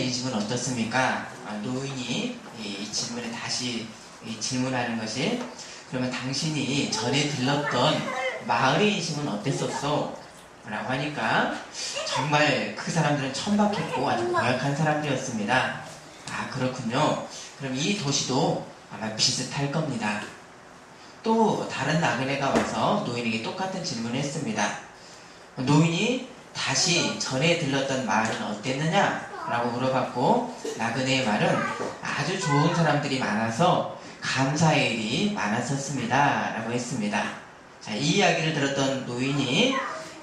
인식은 어떻습니까? 노인이 이 질문에 다시 질문하는 것이, 그러면 당신이 전에 들렀던 마을의 인식은 어땠었어? 라고 하니까 정말 그 사람들은 천박했고 아주 고약한 사람들이었습니다. 아, 그렇군요. 그럼 이 도시도 아마 비슷할 겁니다. 또 다른 나그네가 와서 노인에게 똑같은 질문을 했습니다. 노인이 다시 전에 들렀던 마을은 어땠느냐? 라고 물어봤고, 나그네의 말은 아주 좋은 사람들이 많아서 감사의 일이 많았었습니다. 라고 했습니다. 자, 이 이야기를 들었던 노인이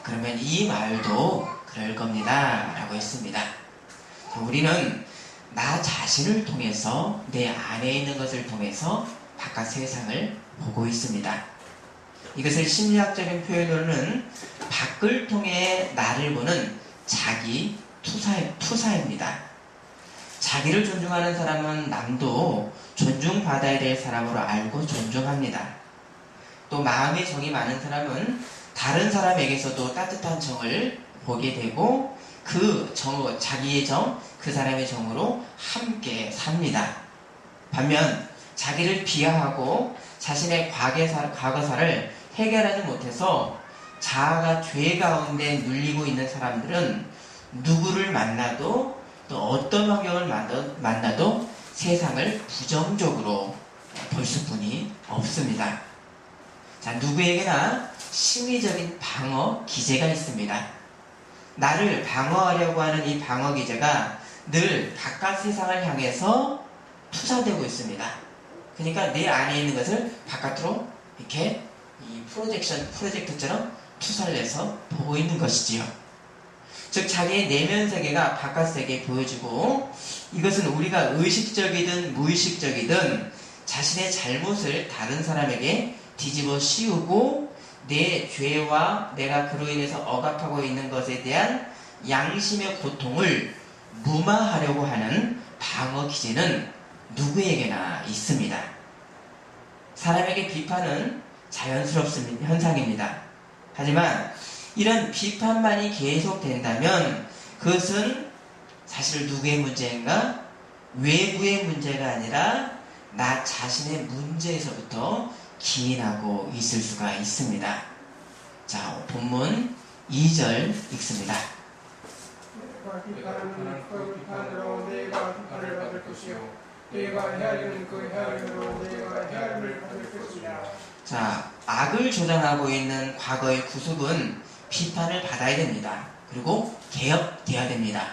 그러면 이 마을도 그럴 겁니다. 라고 했습니다. 자, 우리는 나 자신을 통해서, 내 안에 있는 것을 통해서 바깥 세상을 보고 있습니다. 이것을 심리학적인 표현으로는 밖을 통해 나를 보는 자기 투사입니다. 자기를 존중하는 사람은 남도 존중받아야 될 사람으로 알고 존중합니다. 또 마음의 정이 많은 사람은 다른 사람에게서도 따뜻한 정을 보게 되고 그 정, 자기의 정, 그 사람의 정으로 함께 삽니다. 반면 자기를 비하하고 자신의 과거사를 해결하지 못해서 자아가 죄 가운데 눌리고 있는 사람들은 누구를 만나도 또 어떤 환경을 만나도 세상을 부정적으로 볼 수뿐이 없습니다. 자, 누구에게나 심리적인 방어 기제가 있습니다. 나를 방어하려고 하는 이 방어 기제가 늘 바깥 세상을 향해서 투사되고 있습니다. 그러니까 내 안에 있는 것을 바깥으로 이렇게 이 프로젝트처럼 투사를 해서 보고 있는 것이지요. 즉 자기의 내면 세계가 바깥 세계에 보여지고, 이것은 우리가 의식적이든 무의식적이든 자신의 잘못을 다른 사람에게 뒤집어 씌우고 내 죄와 내가 그로 인해서 억압하고 있는 것에 대한 양심의 고통을 무마하려고 하는 방어 기제는 누구에게나 있습니다. 사람에게 비판은 자연스럽은 현상입니다. 하지만 이런 비판만이 계속된다면 그것은 사실 누구의 문제인가? 외부의 문제가 아니라 나 자신의 문제에서부터 기인하고 있을 수가 있습니다. 자, 본문 2절 읽습니다. 내가 비판하는 그 비판으로 내가 비판을 받을 것이요 내가 헤아리는 그 헤아림으로 내가 헤아림을 받을 것이다. 자, 악을 조장하고 있는 과거의 구습은 비판을 받아야 됩니다. 그리고 개혁돼야 됩니다.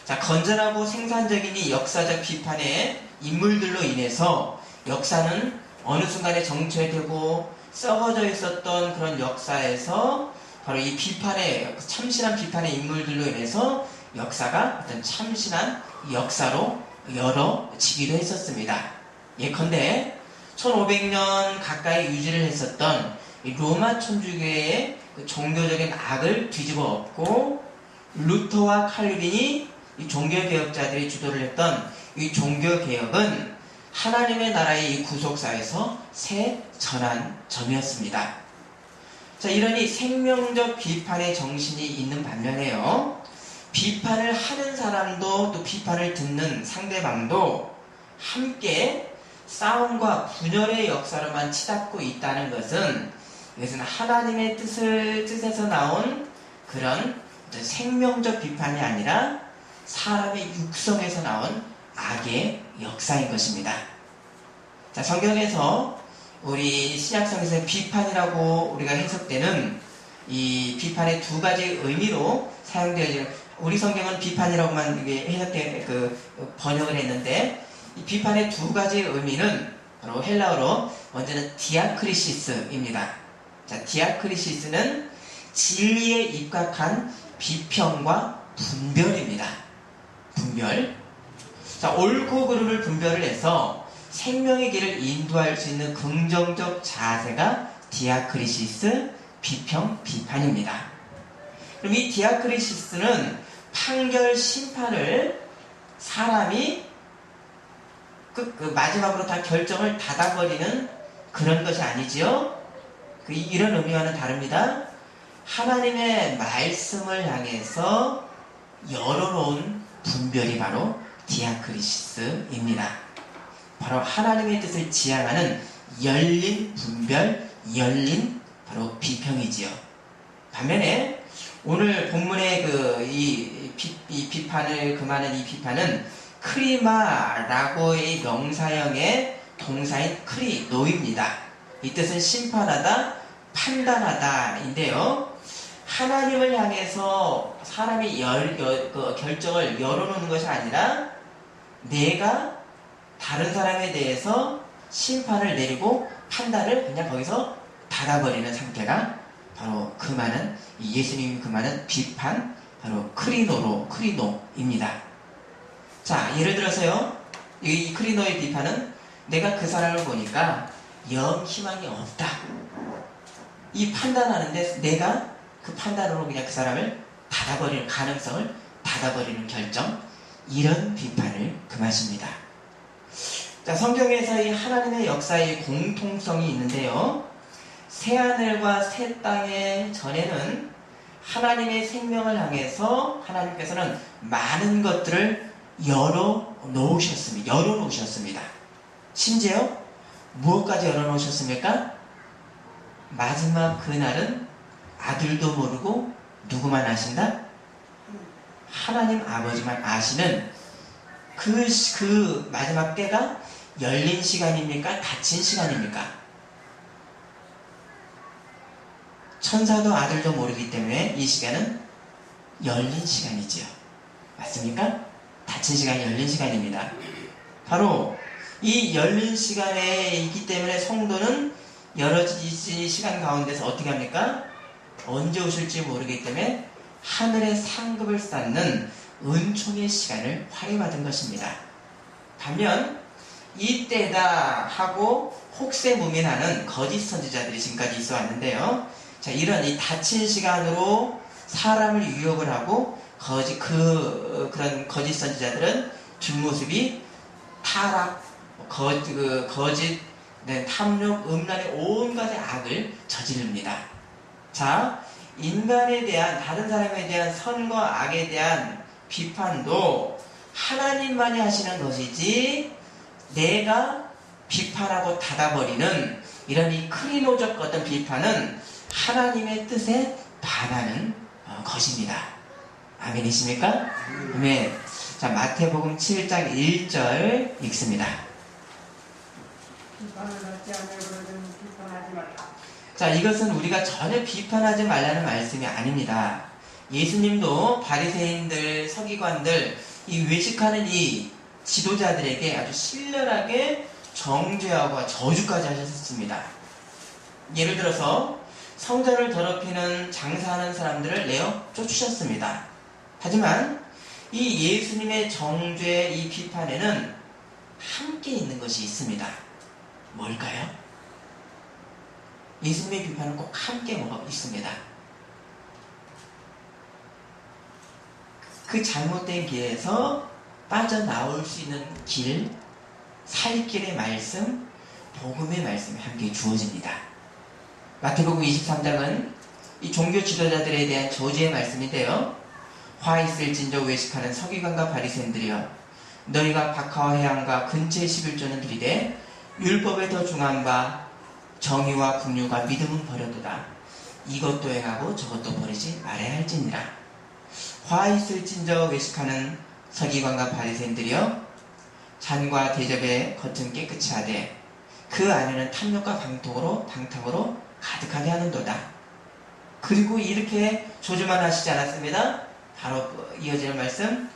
자, 건전하고 생산적인 이 역사적 비판의 인물들로 인해서 역사는 어느 순간에 정체되고 썩어져 있었던 그런 역사에서 바로 이 비판의, 참신한 비판의 인물들로 인해서 역사가 어떤 참신한 역사로 열어지기도 했었습니다. 예컨대 1500년 가까이 유지를 했었던 이 로마 천주교의 그 종교적인 악을 뒤집어 엎고 루터와 칼빈이 이 종교개혁자들이 주도를 했던 이 종교개혁은 하나님의 나라의 이 구속사에서 새 전환점이었습니다. 자, 이러니 생명적 비판의 정신이 있는 반면에요, 비판을 하는 사람도 또 비판을 듣는 상대방도 함께 싸움과 분열의 역사로만 치닫고 있다는 것은, 이것은 하나님의 뜻에서 나온 그런 생명적 비판이 아니라 사람의 육성에서 나온 악의 역사인 것입니다. 자, 성경에서 우리 신약성에서 비판이라고 우리가 해석되는 이 비판의 두 가지 의미로 사용되어지는, 우리 성경은 비판이라고만 번역을 했는데, 이 비판의 두 가지 의미는 바로 헬라어로 먼저는 디아크리시스입니다. 자, 디아크리시스는 진리에 입각한 비평과 분별입니다. 분별. 자, 옳고 그름을 분별을 해서 생명의 길을 인도할 수 있는 긍정적 자세가 디아크리시스, 비판입니다. 그럼 이 디아크리시스는 판결, 심판을 사람이 마지막으로 다 결정을 닫아버리는 그런 것이 아니지요. 이런 의미와는 다릅니다. 하나님의 말씀을 향해서 열어놓은 분별이 바로 디아크리시스입니다. 바로 하나님의 뜻을 지향하는 열린 분별, 열린 바로 비평이지요. 반면에 오늘 본문의 이 비판을 금하는 이 비판은 크리마라고의 명사형의 동사인 크리노입니다. 이 뜻은 심판하다, 판단하다인데요. 하나님을 향해서 사람이 결정을 열어놓는 것이 아니라 내가 다른 사람에 대해서 심판을 내리고 판단을 그냥 거기서 닫아버리는 상태가 바로 금하는 예수님이 금하는 비판, 바로 크리노입니다. 자, 예를 들어서요, 이 크리노의 비판은 내가 그 사람을 보니까 영 희망이 없다. 이 판단하는데 내가 그 판단으로 그냥 그 사람을 닫아버리는 가능성을 닫아버리는 결정, 이런 비판을 금하십니다. 자, 성경에서 이 하나님의 역사의 공통성이 있는데요. 새하늘과 새 땅의 전에는 하나님의 생명을 향해서 하나님께서는 많은 것들을 열어놓으셨습니다. 심지어 무엇까지 열어놓으셨습니까? 마지막 그날은 아들도 모르고 누구만 아신다? 하나님 아버지만 아시는 그 마지막 때가 열린 시간입니까? 닫힌 시간입니까? 천사도 아들도 모르기 때문에 이 시간은 열린 시간이지요. 맞습니까? 닫힌 시간이 열린 시간입니다. 바로 이 열린 시간에 있기 때문에 성도는 여러 시간 가운데서 어떻게 합니까? 언제 오실지 모르기 때문에 하늘의 상급을 쌓는 은총의 시간을 활용받은 것입니다. 반면 이때다 하고 혹세무민하는 거짓 선지자들이 지금까지 있어 왔는데요. 자, 이런 이 닫힌 시간으로 사람을 유혹을 하고 그런 거짓 선지자들은 뒷모습이 타락, 거짓, 탐욕, 음란의 온갖의 악을 저지릅니다. 자, 인간에 대한, 다른 사람에 대한 선과 악에 대한 비판도 하나님만이 하시는 것이지 내가 비판하고 닫아버리는 이런 이 크리노적 어떤 비판은 하나님의 뜻에 반하는 것입니다. 아멘이십니까? 아멘. 자, 마태복음 7장 1절 읽습니다. 비판을 받지 않는 그들은 비판하지 말라. 자, 이것은 우리가 전혀 비판하지 말라는 말씀이 아닙니다. 예수님도 바리새인들, 서기관들, 이 외식하는 이 지도자들에게 아주 신랄하게 정죄하고 저주까지 하셨습니다. 예를 들어서 성전을 더럽히는 장사하는 사람들을 내어 쫓으셨습니다. 하지만 이 예수님의 정죄, 이 비판에는 함께 있는 것이 있습니다. 뭘까요? 예수님의 비판은 꼭 함께 있습니다. 그 잘못된 길에서 빠져나올 수 있는 길, 살 길의 말씀, 복음의 말씀이 함께 주어집니다. 마태복음 23장은 이 종교 지도자들에 대한 저주의 말씀인데요. 화 있을진저 외식하는 서기관과 바리새인들이여, 너희가 박하와 해양과 근처의 11조는 들이되 율법에 더 중한 바 정의와 긍휼과 믿음은 버려두라. 이것도 행하고 저것도 버리지 말아야 할지니라. 화 있을진저 외식하는 서기관과 바리새인들이여, 잔과 대접의 겉은 깨끗이 하되 그 안에는 탐욕과 방탕으로 가득하게 하는도다. 그리고 이렇게 조주만 하시지 않았습니다. 바로 이어지는 말씀,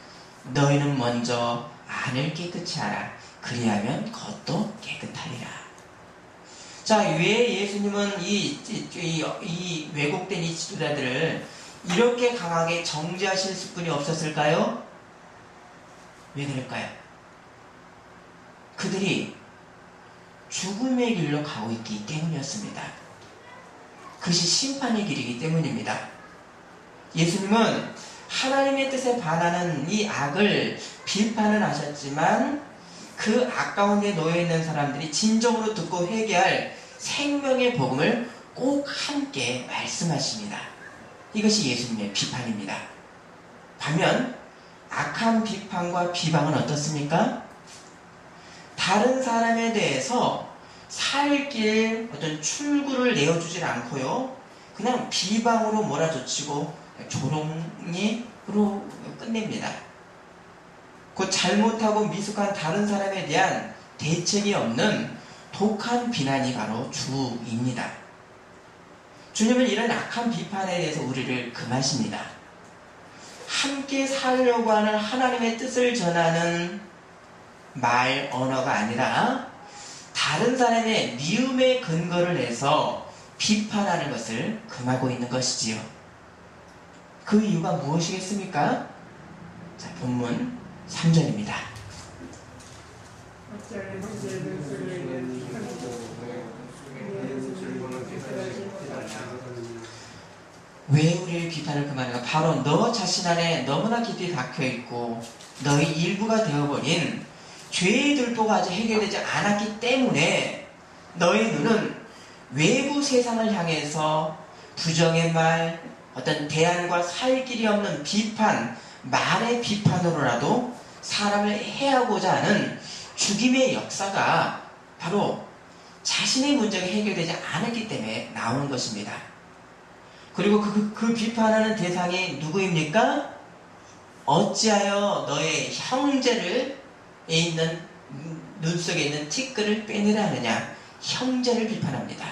너희는 먼저 안을 깨끗이 하라. 그리하면 겉도 깨끗하리라. 자, 왜 예수님은 이 왜곡된 이 지도자들을 이렇게 강하게 정죄하실 수뿐이 없었을까요? 왜 그럴까요? 그들이 죽음의 길로 가고 있기 때문이었습니다. 그것이 심판의 길이기 때문입니다. 예수님은 하나님의 뜻에 반하는 이 악을 비판을 하셨지만 그 악 가운데 놓여있는 사람들이 진정으로 듣고 회개할 생명의 복음을 꼭 함께 말씀하십니다. 이것이 예수님의 비판입니다. 반면 악한 비판과 비방은 어떻습니까? 다른 사람에 대해서 살 길 어떤 출구를 내어주질 않고요. 그냥 비방으로 몰아붙이고 조롱으로 끝냅니다. 그 잘못하고 미숙한 다른 사람에 대한 대책이 없는 독한 비난이 바로 주입니다. 주님은 이런 악한 비판에 대해서 우리를 금하십니다. 함께 살려고 하는 하나님의 뜻을 전하는 말, 언어가 아니라 다른 사람의 미움의 근거를 내서 비판하는 것을 금하고 있는 것이지요. 그 이유가 무엇이겠습니까? 자, 본문 3절입니다. 왜 우리의 비판을 금하는가? 바로 너 자신 안에 너무나 깊이 박혀있고 너의 일부가 되어버린 죄의 들보가 아직 해결되지 않았기 때문에 너의 눈은 외부 세상을 향해서 부정의 말, 어떤 대안과 살 길이 없는 비판, 말의 비판으로라도 사람을 해하고자 하는 죽임의 역사가 바로 자신의 문제가 해결되지 않았기 때문에 나오는 것입니다. 그리고 그 비판하는 대상이 누구입니까? 어찌하여 너의 형제를 있는 눈 속에 있는 티끌을 빼내려 하느냐? 형제를 비판합니다.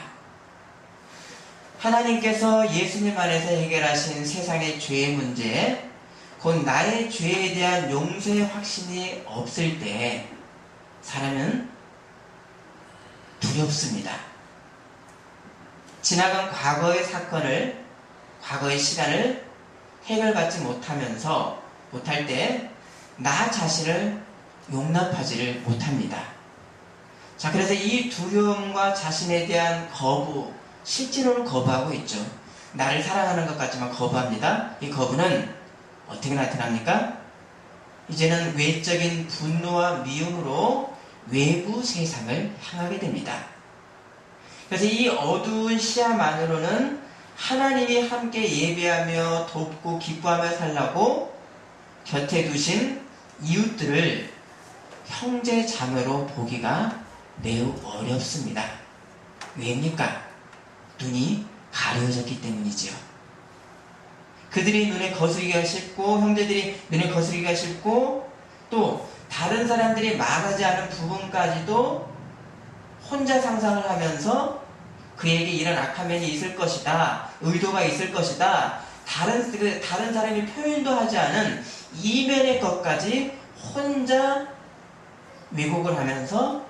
하나님께서 예수님 안에서 해결하신 세상의 죄의 문제, 곧 나의 죄에 대한 용서의 확신이 없을 때 사람은 두렵습니다. 지나간 과거의 사건을, 과거의 시간을 해결받지 못할 때 나 자신을 용납하지를 못합니다. 자, 그래서 이 두려움과 자신에 대한 거부, 실제로는 거부하고 있죠. 나를 사랑하는 것 같지만 거부합니다. 이 거부는 어떻게 나타납니까? 이제는 외적인 분노와 미움으로 외부 세상을 향하게 됩니다. 그래서 이 어두운 시야만으로는 하나님이 함께 예배하며 돕고 기뻐하며 살라고 곁에 두신 이웃들을 형제 자매로 보기가 매우 어렵습니다. 왜입니까? 눈이 가려졌기 때문이지요. 그들이 눈에 거스르기가 싫고, 형제들이 눈에 거스르기가 싫고, 또 다른 사람들이 말하지 않은 부분까지도 혼자 상상을 하면서 그에게 이런 악한 면이 있을 것이다, 의도가 있을 것이다, 다른 사람이 표현도 하지 않은 이면의 것까지 혼자 왜곡을 하면서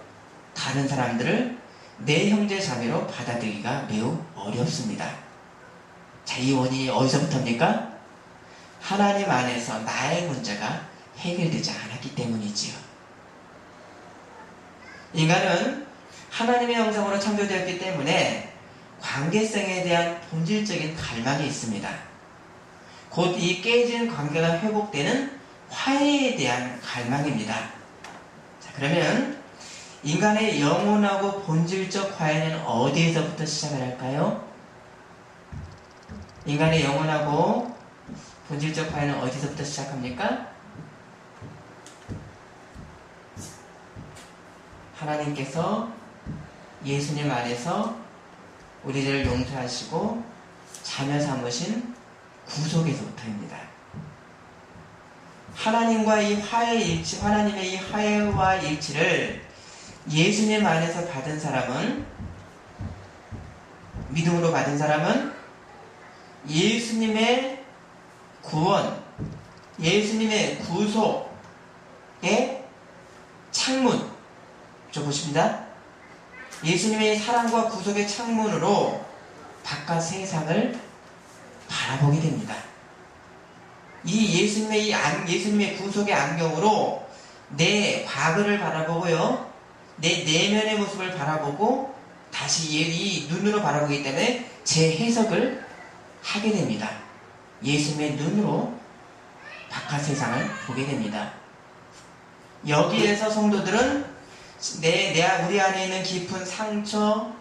다른 사람들을 내 형제 자매로 받아들이기가 매우 어렵습니다. 자, 이 원인이 어디서부터입니까? 하나님 안에서 나의 문제가 해결되지 않았기 때문이지요. 인간은 하나님의 형상으로 창조되었기 때문에 관계성에 대한 본질적인 갈망이 있습니다. 곧 이 깨진 관계가 회복되는 화해에 대한 갈망입니다. 자, 그러면 인간의 영원하고 본질적 화해는 어디에서부터 시작을 할까요? 인간의 영원하고 본질적 화해는 어디서부터 시작합니까? 하나님께서 예수님 안에서 우리들을 용서하시고 자녀 삼으신 구속에서부터입니다. 하나님과 이 화해 일치, 하나님의 이 화해와 일치를 예수님 안에서 받은 사람은, 믿음으로 받은 사람은 예수님의 구원, 예수님의 구속의 창문, 좀 보십니다. 예수님의 사랑과 구속의 창문으로 바깥 세상을 바라보게 됩니다. 이 예수님의 구속의 안경으로 내 과거를 바라보고요, 내 내면의 모습을 바라보고 다시 이 눈으로 바라보기 때문에 재해석을 하게 됩니다. 예수님의 눈으로 바깥 세상을 보게 됩니다. 여기에서 성도들은 우리 안에 있는 깊은 상처,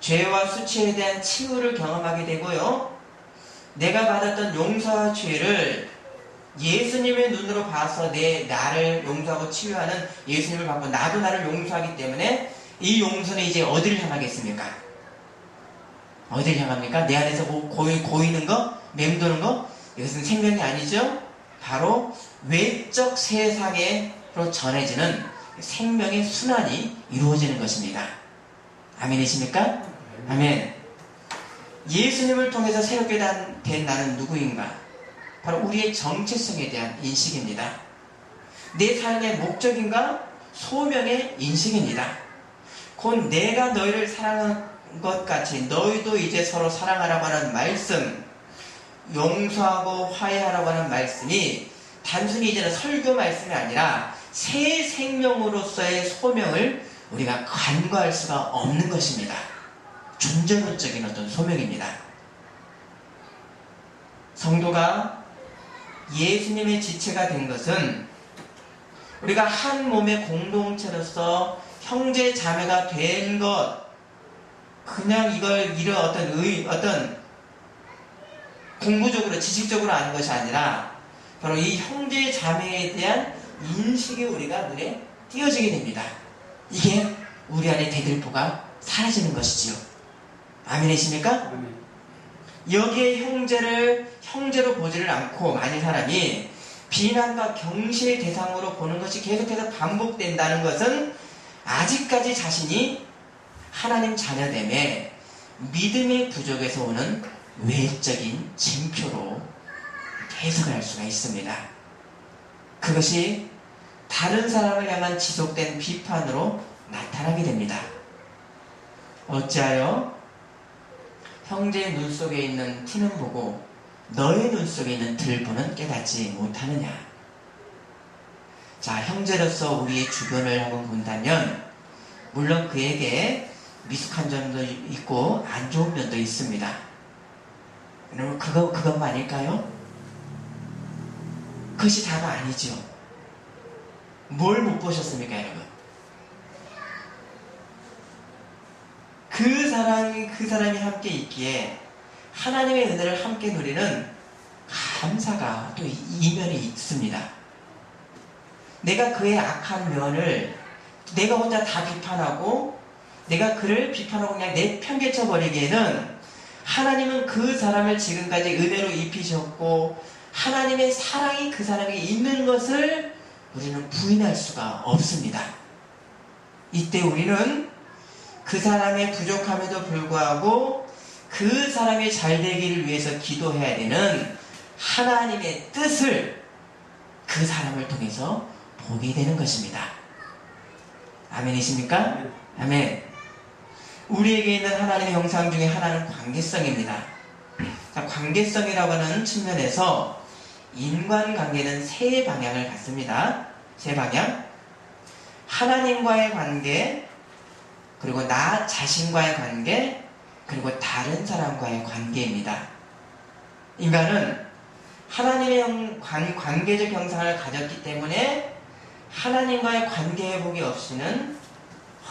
죄와 수치에 대한 치유를 경험하게 되고요, 내가 받았던 용서와 죄를 예수님의 눈으로 봐서 나를 용서하고 치유하는 예수님을 받고 나도 나를 용서하기 때문에 이 용서는 이제 어디를 향하겠습니까? 어디를 향합니까? 내 안에서 뭐 고이는 거? 맴도는 거? 이것은 생명이 아니죠? 바로 외적 세상으로 전해지는 생명의 순환이 이루어지는 것입니다. 아멘이십니까? 아멘. 예수님을 통해서 새롭게 된 나는 누구인가? 바로 우리의 정체성에 대한 인식입니다. 내 삶의 목적인가? 소명의 인식입니다. 곧 내가 너희를 사랑한 것 같이 너희도 이제 서로 사랑하라고 하는 말씀, 용서하고 화해하라고 하는 말씀이 단순히 이제는 설교 말씀이 아니라 새 생명으로서의 소명을 우리가 간과할 수가 없는 것입니다. 존재론적인 어떤 소명입니다. 성도가 예수님의 지체가 된 것은 우리가 한 몸의 공동체로서 형제 자매가 된 것, 그냥 이런 어떤 공부적으로 지식적으로 아는 것이 아니라 바로 이 형제 자매에 대한 인식이 우리가 눈에 띄어지게 됩니다. 이게 우리 안에 대들보가 사라지는 것이지요. 아멘이십니까? 여기에 형제로 보지를 않고 많은 사람이 비난과 경시의 대상으로 보는 것이 계속해서 반복된다는 것은 아직까지 자신이 하나님 자녀됨에 믿음의 부족에서 오는 외적인 징표로 해석할 수가 있습니다. 그것이 다른 사람을 향한 지속된 비판으로 나타나게 됩니다. 어찌하여 형제의 눈 속에 있는 티는 보고 너의 눈 속에 있는 들보는 깨닫지 못하느냐. 자, 형제로서 우리의 주변을 한번 본다면 물론 그에게 미숙한 점도 있고 안 좋은 면도 있습니다. 여러분 그것만일까요? 그것이 다가 아니죠. 뭘 못 보셨습니까, 여러분? 그 사람이 함께 있기에 하나님의 은혜를 함께 누리는 감사가 또 이면에 있습니다. 내가 그의 악한 면을 내가 혼자 다 비판하고 내가 그를 비판하고 그냥 내팽개쳐 버리기에는 하나님은 그 사람을 지금까지 은혜로 입히셨고 하나님의 사랑이 그 사람에게 있는 것을 우리는 부인할 수가 없습니다. 이때 우리는 그 사람의 부족함에도 불구하고 그 사람이 잘 되기를 위해서 기도해야 되는 하나님의 뜻을 그 사람을 통해서 보게 되는 것입니다. 아멘이십니까? 아멘. 우리에게 있는 하나님의 형상 중에 하나는 관계성입니다. 자, 관계성이라고 하는 측면에서 인간관계는 세 방향을 갖습니다. 세 방향. 하나님과의 관계, 그리고 나 자신과의 관계, 그리고 다른 사람과의 관계입니다. 인간은 하나님의 관계적 형상을 가졌기 때문에 하나님과의 관계 회복이 없이는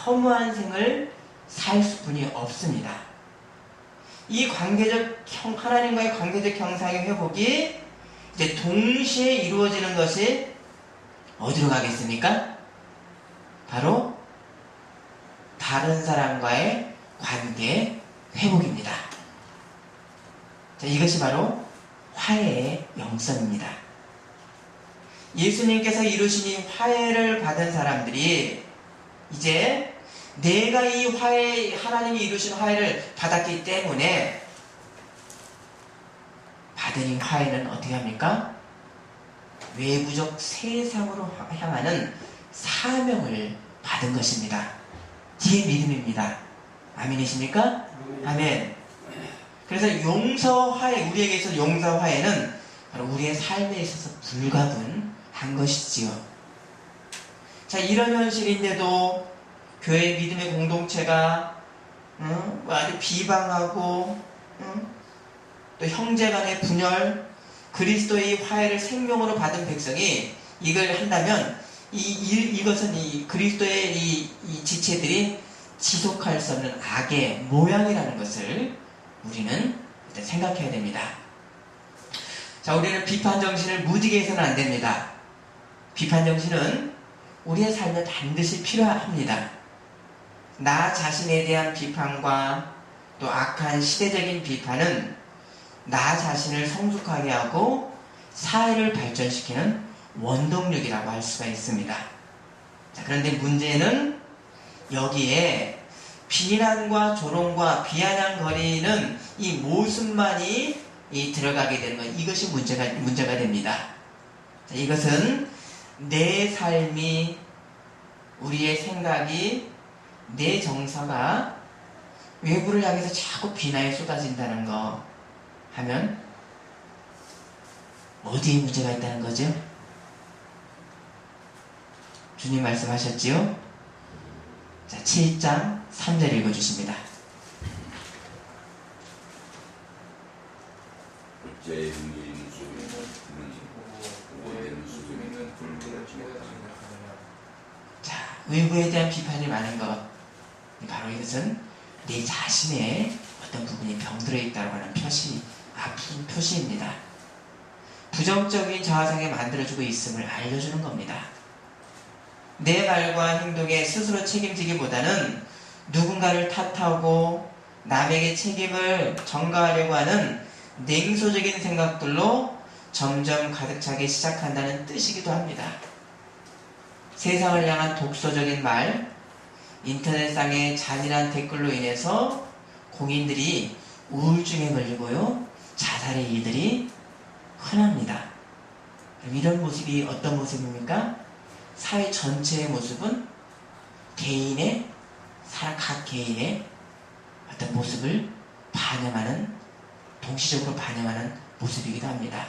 허무한 생을 살 수뿐이 없습니다. 이 하나님과의 관계적 형상의 회복이 이제 동시에 이루어지는 것이 어디로 가겠습니까? 바로 다른 사람과의 관계 회복입니다. 자, 이것이 바로 화해의 영성입니다. 예수님께서 이루신 이 화해를 받은 사람들이 이제 내가 이 하나님이 이루신 화해를 받았기 때문에 받은 이 화해는 어떻게 합니까? 외부적 세상으로 향하는 사명을 받은 것입니다. 이게 믿음입니다. 아멘이십니까? 아멘. 그래서 우리에게 있어서 용서 화해는 바로 우리의 삶에 있어서 불가분한 것이지요. 자, 이런 현실인데도 교회 믿음의 공동체가 아주 비방하고 또 형제간의 분열, 그리스도의 화해를 생명으로 받은 백성이 이걸 한다면 이것은 이 그리스도의 이 지체들이 지속할 수 없는 악의 모양이라는 것을 우리는 일단 생각해야 됩니다. 자, 우리는 비판 정신을 무지개 해서는 안 됩니다. 비판 정신은 우리의 삶에 반드시 필요합니다. 나 자신에 대한 비판과 또 악한 시대적인 비판은 나 자신을 성숙하게 하고 사회를 발전시키는 원동력이라고 할 수가 있습니다. 자, 그런데 문제는 여기에 비난과 조롱과 비아냥거리는 이 모습만이 들어가게 되는 것, 이것이 문제가 됩니다. 자, 이것은 내 삶이, 우리의 생각이, 내 정서가 외부를 향해서 자꾸 비난이 쏟아진다는 거 하면 어디에 문제가 있다는 거죠? 주님 말씀하셨지요? 자, 7장 3절 읽어주십니다. 제 의인 속에는 불은 자, 외부에 대한 비판이 많은 것, 바로 이것은 내 자신의 어떤 부분이 병들어 있다고 하는 아픈 표시입니다. 부정적인 자아상에 만들어주고 있음을 알려주는 겁니다. 내 말과 행동에 스스로 책임지기보다는 누군가를 탓하고 남에게 책임을 전가하려고 하는 냉소적인 생각들로 점점 가득 차기 시작한다는 뜻이기도 합니다. 세상을 향한 독소적인 말, 인터넷상의 잔인한 댓글로 인해서 공인들이 우울증에 걸리고요, 자살의 일들이 흔합니다. 이런 모습이 어떤 모습입니까? 사회 전체의 모습은 각 개인의 어떤 모습을 동시적으로 반영하는 모습이기도 합니다.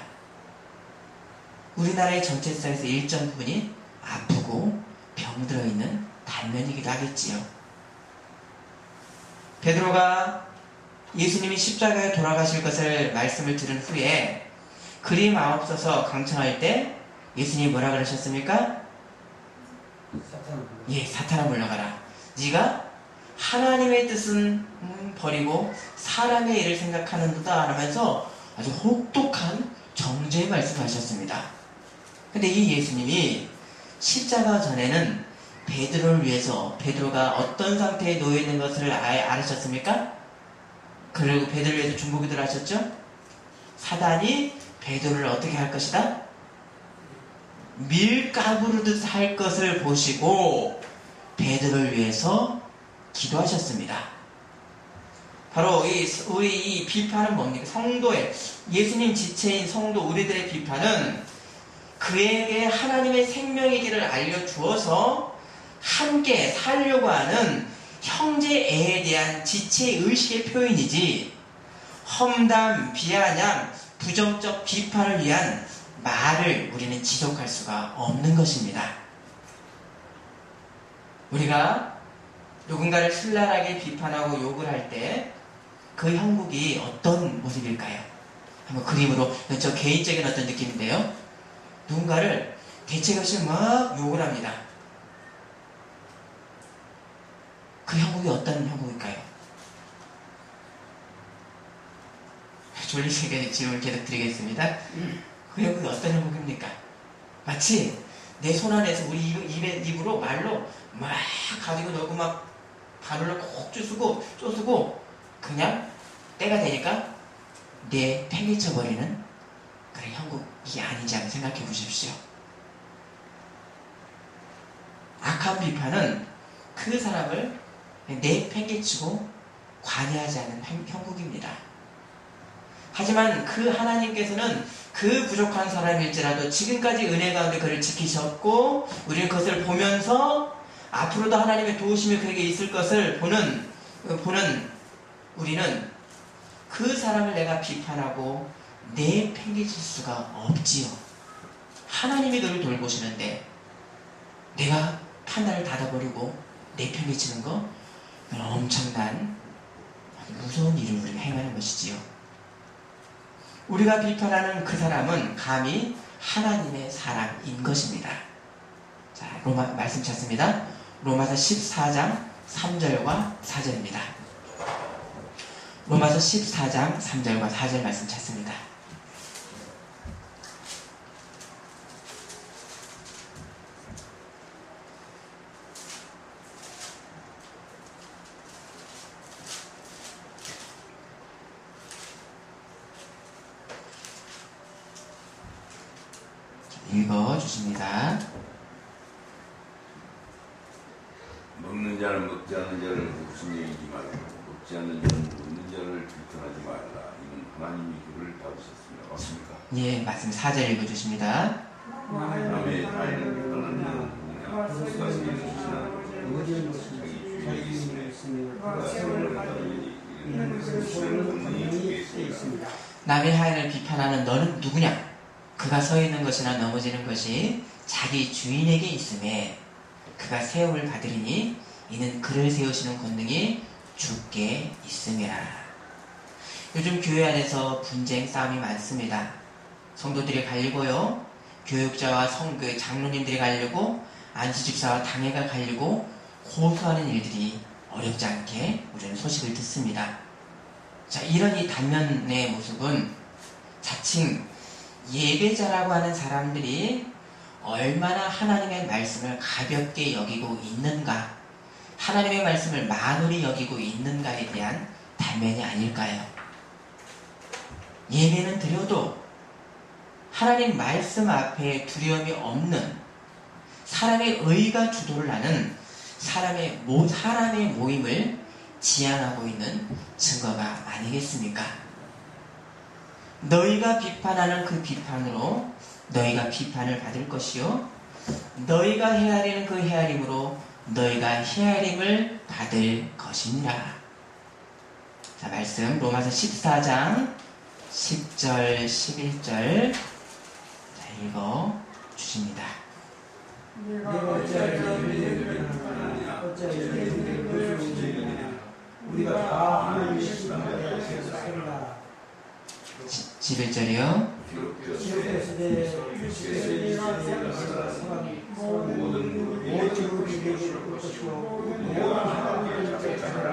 우리나라의 전체사에서 일정 부분이 아프고 병들어 있는 단면이기도 하겠지요. 베드로가 예수님이 십자가에 돌아가실 것을 말씀을 들은 후에 그리 마옵소서 강청할 때 예수님이 뭐라 그러셨습니까? 사탄아 물러가라. 네가 하나님의 뜻은 버리고 사람의 일을 생각하는도다 하면서 아주 혹독한 정죄의 말씀하셨습니다. 근데 이 예수님이 십자가 전에는 베드로를 위해서 베드로가 어떤 상태에 놓여 있는 것을 알으셨습니까? 그리고 베드로를 위해서 중보기도를 하셨죠? 사단이 베드로를 어떻게 할 것이다? 밀가부르듯 할 것을 보시고 베드로를 위해서 기도하셨습니다. 바로 우리 이 비판은 뭡니까? 예수님 지체인 성도 우리들의 비판은 그에게 하나님의 생명의 길을 알려주어서 함께 살려고 하는 형제애에 대한 지체의식의 표현이지, 험담, 비아냥, 부정적 비판을 위한 말을 우리는 지속할 수가 없는 것입니다. 우리가 누군가를 신랄하게 비판하고 욕을 할 때 그 형국이 어떤 모습일까요? 한번 그림으로, 저 개인적인 어떤 느낌인데요. 누군가를 대책없이 막 욕을 합니다. 그 형국이 어떤 형국일까요? 졸리시게 질문을 계속 드리겠습니다. 그 형국이 어떤 형국입니까? 마치 내 손 안에서 우리 입으로 말로 막 가지고 놀고 막 바늘로 콕 쪼수고 그냥 때가 되니까 팽개쳐버리는 그런 형국이 아닌지 한번 생각해 보십시오. 악한 비판은 그 사람을 팽개치고 관여하지 않은 형국입니다. 하지만 그 하나님께서는 그 부족한 사람일지라도 지금까지 은혜 가운데 그를 지키셨고, 우리는 그것을 보면서 앞으로도 하나님의 도우심이 그에게 있을 것을 보는 우리는 그 사람을 내가 비판하고 팽개칠 수가 없지요. 하나님이 그를 돌보시는데 내가 판단을 닫아버리고 팽개치는 거, 엄청난 무서운 일을 우리가 행하는 것이지요. 우리가 비판하는 그 사람은 감히 하나님의 사람인 것입니다. 자, 말씀 찾습니다. 로마서 14장 3절과 4절입니다. 로마서 14장 3절과 4절 말씀 찾습니다. 읽어 주십니다. 먹는 자는 먹지 않는 자를 무슨 얘기지 말고 먹지 않는 자는 먹는 자를 비판하지 말라. 이는 하나님이 그를 다루셨습니다. 맞습니까? 예, 말씀 4절 읽어 주십니다. 남의 아이는 비판하는 자는 누구냐? 그가 세상에 지시는 자기 주인에게 있으며 그가 세월을 받으니 이는 그를 분명히 주께 있습니다. 남의 하인을 비판하는 너는 누구냐? 그가 서 있는 것이나 넘어지는 것이 자기 주인에게 있음에 그가 세움을 받으리니 이는 그를 세우시는 권능이 주께 있음이라. 요즘 교회 안에서 분쟁 싸움이 많습니다. 성도들이 갈리고요, 교육자와 성교 장로님들이 갈리고 안수집사와 당회가 갈리고 고소하는 일들이 어렵지 않게 우리는 소식을 듣습니다. 자, 이런 이 단면의 모습은 자칭 예배자라고 하는 사람들이 얼마나 하나님의 말씀을 가볍게 여기고 있는가, 하나님의 말씀을 만홀히 여기고 있는가에 대한 단면이 아닐까요? 예배는 드려도 하나님 말씀 앞에 두려움이 없는 사람의 의가 주도를 하는 사람의 모임을 지향하고 있는 증거가 아니겠습니까? 너희가 비판하는 그 비판으로 너희가 비판을 받을 것이요, 너희가 헤아리는 그 헤아림으로 너희가 헤아림을 받을 것이니라. 자, 말씀 로마서 14장 10절 11절 자, 읽어 주십니다. 내가 어찌하여 너희에게 하느냐? 어찌하여 너희에게 보여주느냐? 우리가 다 하나님의 신앙에 살라. 11절이요. 지옥에서 내 주께서 모든 무리에게 올 것이요 모든 하나님을 따르라.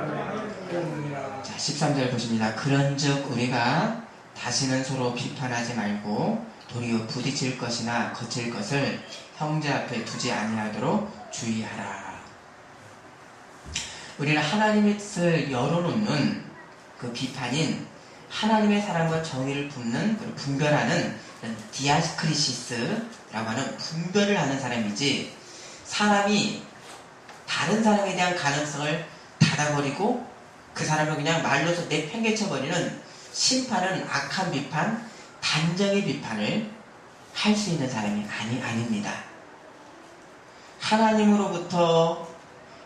자, 13절 보십니다. 그런즉 우리가 다시는 서로 비판하지 말고 도리어 부딪힐 것이나 거칠 것을 형제 앞에 두지 아니하도록 주의하라. 우리는 하나님의 뜻을 열어놓는 그 비판인 하나님의 사랑과 정의를 품는, 그리고 분별하는 디아크리시스라고 하는 분별을 하는 사람이지, 사람이 다른 사람에 대한 가능성을 닫아버리고 그 사람을 그냥 말로서 내팽개쳐버리는 심판은 악한 비판, 단정의 비판을 할 수 있는 사람이 아닙니다. 하나님으로부터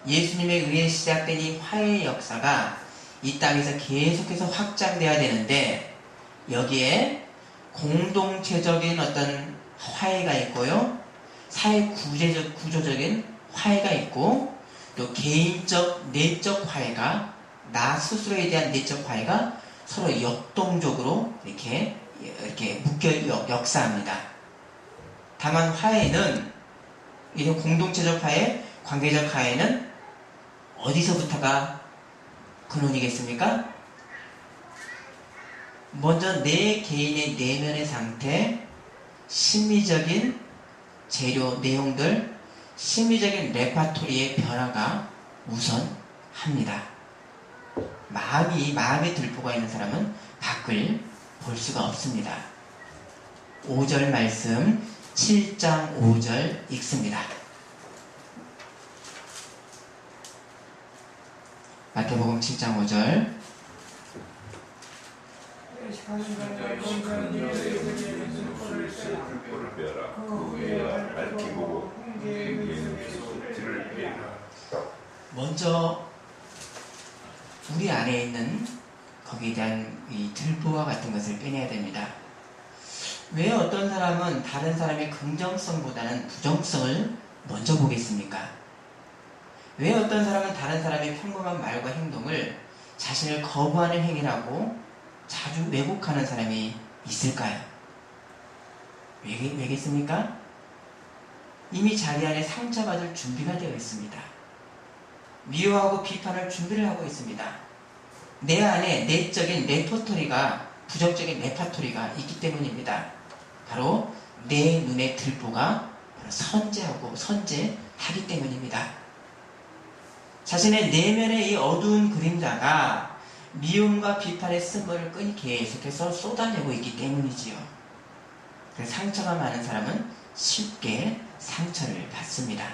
예수님에 의해 시작된 이 화해의 역사가 이 땅에서 계속해서 확장돼야 되는데, 여기에 공동체적인 어떤 화해가 있고요, 사회 구조적인 화해가 있고, 또 개인적 내적 화해가, 나 스스로에 대한 내적 화해가 서로 역동적으로 이렇게 묶여 역사합니다. 다만 화해는, 이런 공동체적 화해, 관계적 화해는 어디서부터가 근원이겠습니까? 먼저 내 개인의 내면의 상태, 심리적인 재료, 내용들, 심리적인 레파토리의 변화가 우선합니다. 마음에 들보가 있는 사람은 밖을 볼 수가 없습니다. 5절 말씀 7장 5절 읽습니다. 마태복음 7장 5절. 먼저 우리 안에 있는 거기에 대한 이 들보와 같은 것을 빼내야 됩니다. 왜 어떤 사람은 다른 사람의 긍정성보다는 부정성을 먼저 보겠습니까? 왜 어떤 사람은 다른 사람의 평범한 말과 행동을 자신을 거부하는 행위라고 자주 왜곡하는 사람이 있을까요? 왜겠습니까? 이미 자기 안에 상처받을 준비가 되어 있습니다. 미워하고 비판할 준비를 하고 있습니다. 내 안에 내적인 레퍼토리가, 부정적인 레퍼토리가 있기 때문입니다. 바로 내 눈의 들보가 선제하기 때문입니다. 자신의 내면의 이 어두운 그림자가 미움과 비판의 쓴물을 끈이 계속해서 쏟아내고 있기 때문이지요. 그래서 상처가 많은 사람은 쉽게 상처를 받습니다.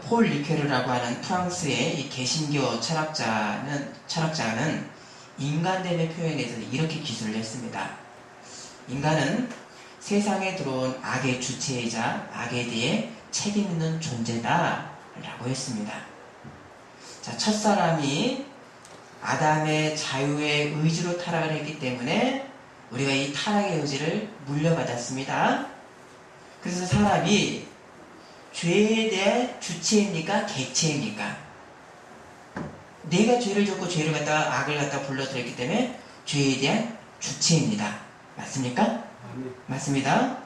폴 리케르라고 하는 프랑스의 이 개신교 철학자는 인간됨의 표현에 대해서 이렇게 기술을 했습니다. 인간은 세상에 들어온 악의 주체이자 악에 대해 책임 있는 존재다 라고 했습니다. 자, 첫사람이 아담의 자유의 의지로 타락을 했기 때문에 우리가 이 타락의 의지를 물려받았습니다. 그래서 사람이 죄에 대한 주체입니까? 객체입니까? 내가 죄를 졌고 죄를 갖다가 악을 갖다가 불러들였기 때문에 죄에 대한 주체입니다. 맞습니까? 아멘. 맞습니다.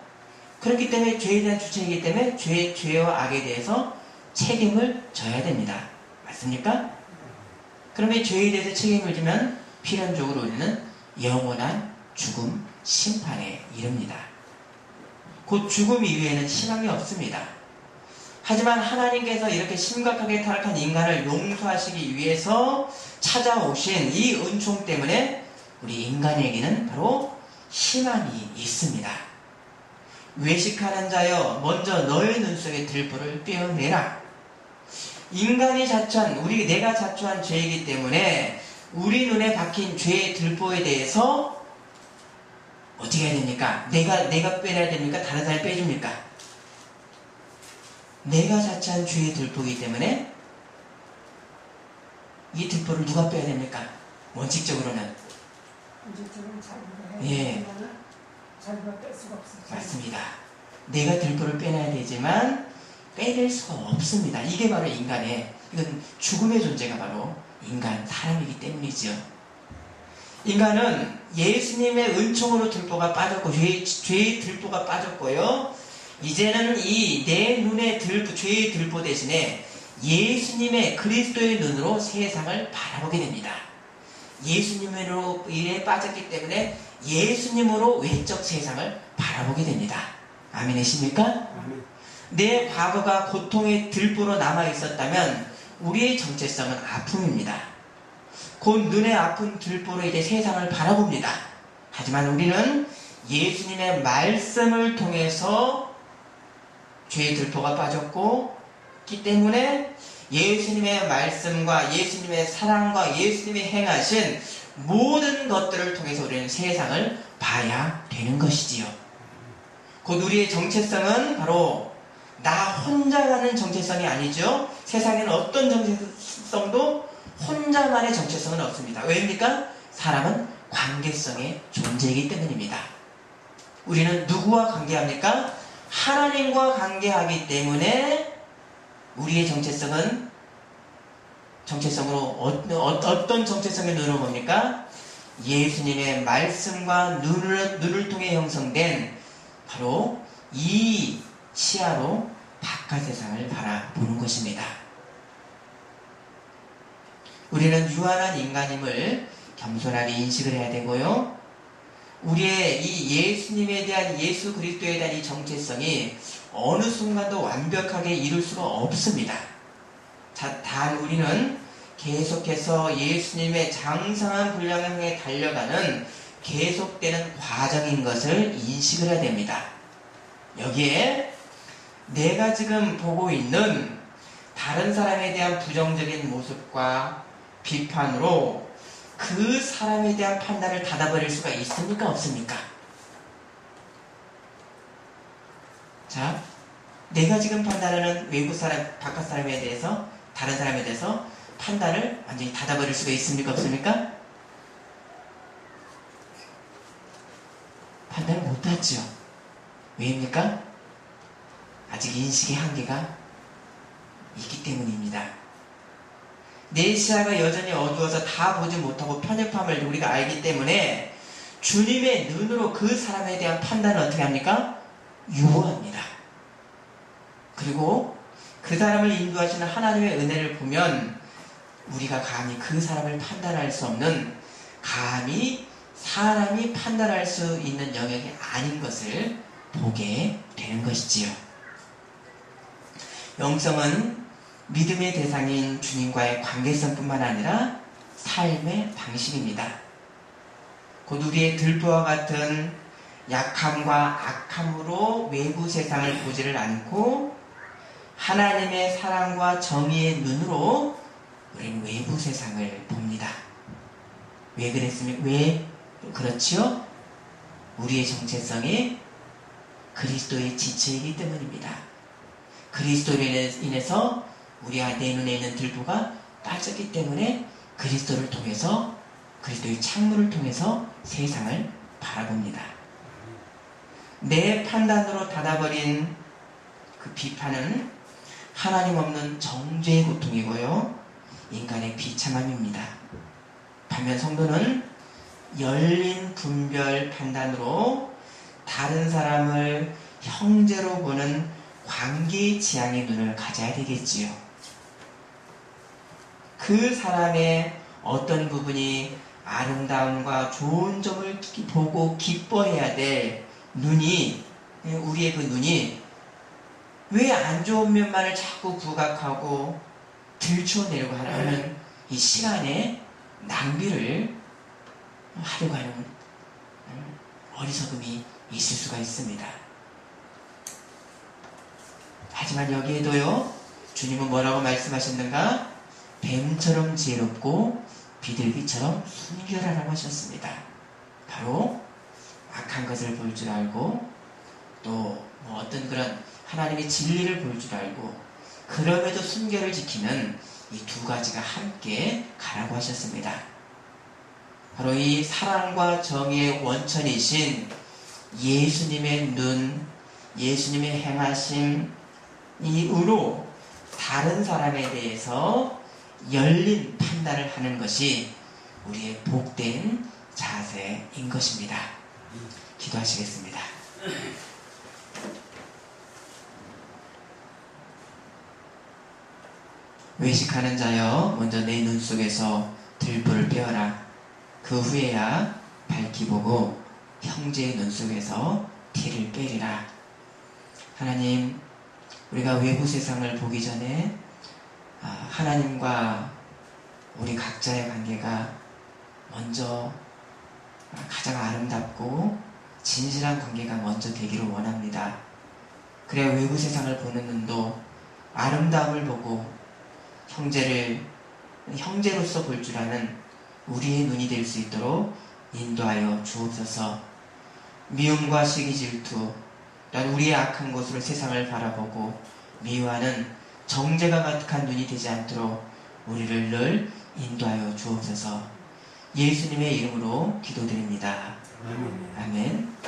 그렇기 때문에 죄에 대한 주체이기 때문에 죄와 악에 대해서 책임을 져야 됩니다. 맞습니까? 그러면 죄에 대해서 책임을 지면 필연적으로 우리는 영원한 죽음, 심판에 이릅니다. 곧 죽음 이후에는 희망이 없습니다. 하지만 하나님께서 이렇게 심각하게 타락한 인간을 용서하시기 위해서 찾아오신 이 은총 때문에 우리 인간에게는 바로 희망이 있습니다. 외식하는 자여 먼저 너의 눈 속에 들보를 빼어내라. 인간이 자초한 내가 자초한 죄이기 때문에 우리 눈에 박힌 죄의 들보에 대해서 어떻게 해야 됩니까? 내가 빼내야 됩니까? 다른 사람이 빼줍니까? 내가 자초한 죄의 들보이기 때문에 이 들보를 누가 빼야 됩니까? 원칙적으로는 예, 자기가 뺄 수가 없어요. 맞습니다. 내가 들보를 빼내야 되지만 빼낼 수가 없습니다. 이게 바로 이건 죽음의 존재가 바로 사람이기 때문이죠. 인간은 예수님의 은총으로 들보가 빠졌고 죄의 들보가 빠졌고요. 이제는 이 내 눈의 죄의 들보 대신에 예수님의 그리스도의 눈으로 세상을 바라보게 됩니다. 예수님으로 일에 빠졌기 때문에 예수님으로 외적 세상을 바라보게 됩니다. 아멘이십니까? 아멘. 내 과거가 고통의 들보로 남아 있었다면 우리의 정체성은 아픔입니다. 곧 눈에 아픈 들보로 이제 세상을 바라봅니다. 하지만 우리는 예수님의 말씀을 통해서 죄의 들보가 빠졌기 때문에 예수님의 말씀과 예수님의 사랑과 예수님이 행하신 모든 것들을 통해서 우리는 세상을 봐야 되는 것이지요. 곧 우리의 정체성은 바로 나 혼자 가는 정체성이 아니죠. 세상에는 어떤 정체성도 혼자만의 정체성은 없습니다. 왜입니까? 사람은 관계성의 존재이기 때문입니다. 우리는 누구와 관계합니까? 하나님과 관계하기 때문에 우리의 정체성으로 어떤 정체성의 눈으로 봅니까? 예수님의 말씀과 눈을 통해 형성된 바로 이 시야로 바깥 세상을 바라보는 것입니다. 우리는 유한한 인간임을 겸손하게 인식을 해야 되고요. 우리의 이 예수님에 대한 예수 그리스도에 대한 이 정체성이 어느 순간도 완벽하게 이룰 수가 없습니다. 단 우리는 계속해서 예수님의 장성한 분량을 향해 달려가는 계속되는 과정인 것을 인식을 해야 됩니다. 여기에 내가 지금 보고 있는 다른 사람에 대한 부정적인 모습과 비판으로 그 사람에 대한 판단을 닫아버릴 수가 있습니까? 없습니까? 자, 내가 지금 판단하는 외부 사람, 바깥 사람에 대해서, 다른 사람에 대해서 판단을 완전히 닫아버릴 수가 있습니까? 없습니까? 판단을 못 닫죠. 왜입니까? 아직 인식의 한계가 있기 때문입니다. 내 시야가 여전히 어두워서 다 보지 못하고 편협함을 우리가 알기 때문에 주님의 눈으로 그 사람에 대한 판단을 어떻게 합니까? 유보합니다. 그리고 그 사람을 인도하시는 하나님의 은혜를 보면 우리가 감히 그 사람을 판단할 수 없는, 감히 사람이 판단할 수 있는 영역이 아닌 것을 보게 되는 것이지요. 영성은 믿음의 대상인 주님과의 관계성뿐만 아니라 삶의 방식입니다. 곧 우리의 들보와 같은 약함과 악함으로 외부 세상을 보지를 않고 하나님의 사랑과 정의의 눈으로 우리는 외부 세상을 봅니다. 왜 그랬습니까? 왜 그렇지요? 우리의 정체성이 그리스도의 지체이기 때문입니다. 그리스도로 인해서 우리와 내 눈에 있는 들보가 빠졌기 때문에 그리스도를 통해서, 그리스도의 창문을 통해서 세상을 바라봅니다. 내 판단으로 닫아버린 그 비판은 하나님 없는 정죄의 고통이고요, 인간의 비참함입니다. 반면 성도는 열린 분별 판단으로 다른 사람을 형제로 보는 관계 지향의 눈을 가져야 되겠지요. 그 사람의 어떤 부분이 아름다움과 좋은 점을 보고 기뻐해야 될 눈이, 우리의 그 눈이 왜 안 좋은 면만을 자꾸 부각하고 들추어내려고 하는 이 시간의 낭비를 하려고 하는 어리석음이 있을 수가 있습니다. 하지만 여기에도요, 주님은 뭐라고 말씀하셨는가? 뱀처럼 지혜롭고 비둘기처럼 순결하라고 하셨습니다. 바로 악한 것을 볼 줄 알고 또 어떤 그런 하나님의 진리를 볼 줄 알고 그럼에도 순결을 지키는 이 두 가지가 함께 가라고 하셨습니다. 바로 이 사랑과 정의의 원천이신 예수님의 눈, 예수님의 행하심 이으로 다른 사람에 대해서 열린 판단을 하는 것이 우리의 복된 자세인 것입니다. 기도하시겠습니다. 외식하는 자여, 먼저 내 눈 속에서 들보를 빼어라. 그 후에야 밝히 보고 형제의 눈 속에서 티를 빼리라. 하나님, 우리가 외부 세상을 보기 전에 하나님과 우리 각자의 관계가 먼저 가장 아름답고 진실한 관계가 먼저 되기를 원합니다. 그래야 외부 세상을 보는 눈도 아름다움을 보고 형제를 형제로서 볼 줄 아는 우리의 눈이 될 수 있도록 인도하여 주옵소서. 미움과 시기 질투 또한 우리의 악한 곳으로 세상을 바라보고 미워하는 정죄가 가득한 눈이 되지 않도록 우리를 늘 인도하여 주옵소서. 예수님의 이름으로 기도드립니다. 아멘.